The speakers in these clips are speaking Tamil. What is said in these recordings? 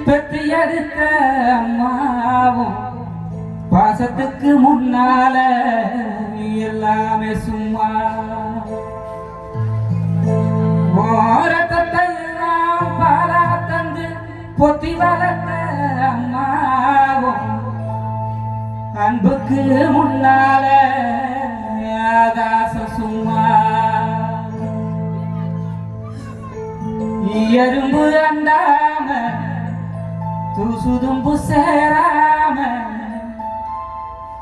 பெத்து எடுத்த அம்மாவும் பாசத்துக்கு முன்னால எல்லாமே சும்மா ஓரத்தை எல்லாம் பாலா தந்து பொத்தி வளர்த்த அம்மாவும் அன்புக்கு முன்னால ஆகாச சும்மா எறும்பு அண்டாம துசுதும்பு சேராம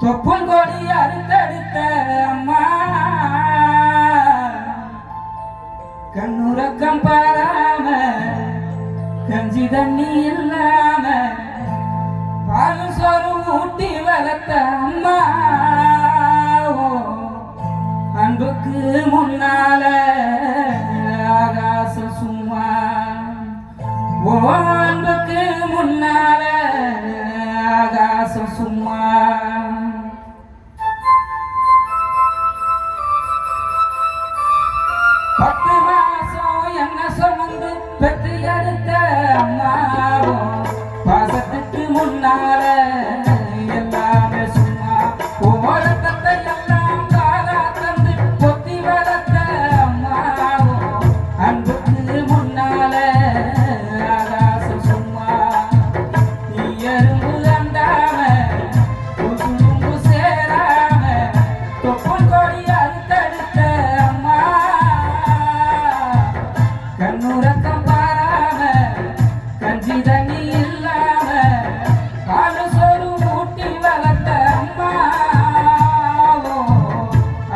தொப்புள் கொடி அறுத்தெடுத்த அம்மா கண்ணுறக்கம் பாராம கஞ்சி தண்ணி இல்லாம பாலும் சோறும் ஊட்டி வளர்த்த அம்மா அன்புக்கு முன்னால ஆகாசம் சும்மா அன்புக்கு முன்னால ஆகாசம் சும்மா பத்து மாசம் என்ன சுமந்து பெற்று எடுத்த அம்மாவும் பாசத்துக்கு முன்னால எல்லாமே சும்மா ஓரத்தை எல்லாம் காலா தந்து பொத்தி வளர்த்த அம்மாவும் அன்புக்கு முன்னால ஆகாசம் சும்மா எறும்பு அண்டாம குசும்பு சேராம தொப்புள் கொடி அறுத்தெடுத்த அம்மா கண்ணுறக்கம் பாராம கஞ்சி தண்ணி இல்லாம காலு சோறு ஊட்டி வளர்த்த அம்மா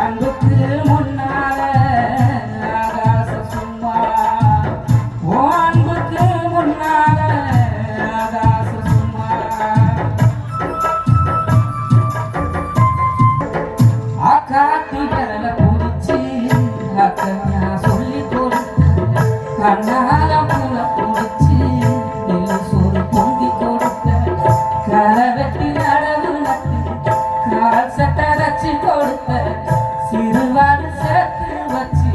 அன்புக்கு முன்னால ஆகாச சும்மா அன்புக்கு முன்னால ஆகாச சும்மா ஆக்காத்தி விரல பிடிச்சி அக்கா சொல்லி கொடுத்த கண்ணால பூல பிடிச்சி நெல்லு சோறு பொங்கி கொடுத்த களை வெட்டி நடவு நட்டு கால் சட்டை வச்சு கொடுத்த சிறுவாடு சேர்த்து வச்சு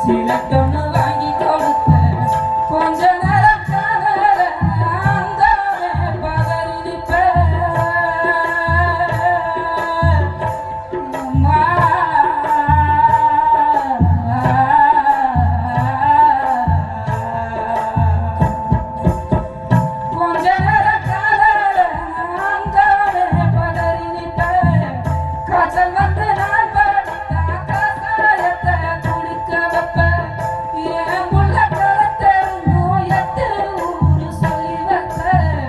சிலட்டொன்னு வாங்கி கொடுத்த கொஞ்ச நேரம் காதல அந்தாவே பதறி நிற்பேன் அம்மா கொஞ்ச நேரம் காதல அந்தாவே பதறி நிற்பேன் காய்ச்சல் வந்து நான் படுத்தா கசாயத்தை குடிக்க வைப்பேன் என் புள்ள கலத்தெருந்தும் எட்டு ஊரு சொல்லி வைப்பேன்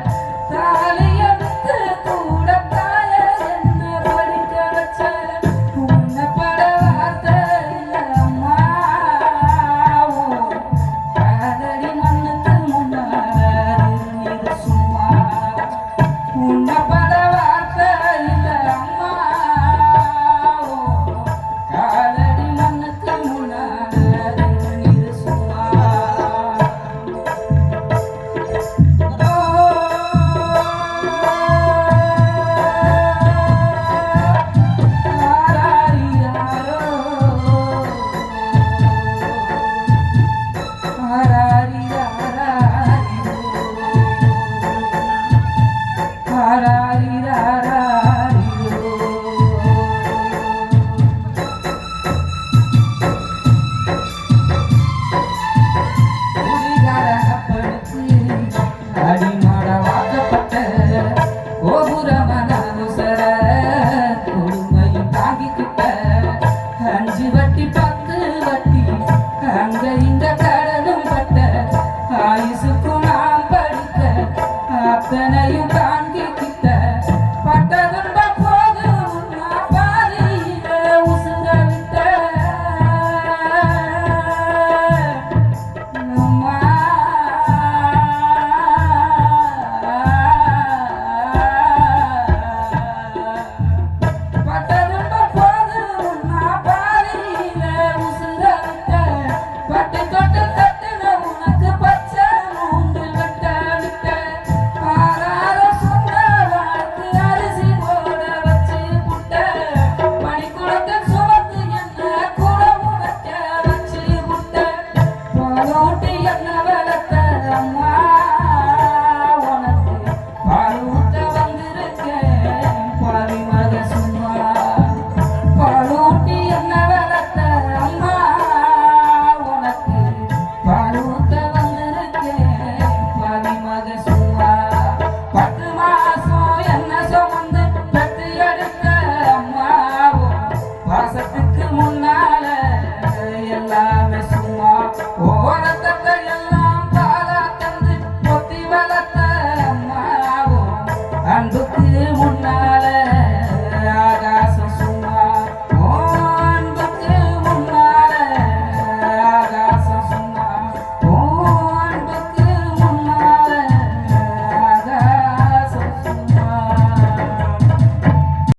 தாலிய வித்து கூட தாய என்ன படிக்க வச்சேன் உன்னை பட வார்த்தை இல்லை அம்மா காதடி மண்ணுக்கு முன்னால இது சும்மா உன்னை பட வார்த்தை இல்லை அம்மா காதடி மண்ணுக்கு முன்னால இது சும்மா அடிமாட வாக்கப்பட்ட கோபுரமான உசர கொடுமையும் தாங்கிக்கிட்ட அஞ்சு வட்டி பத்து வட்டி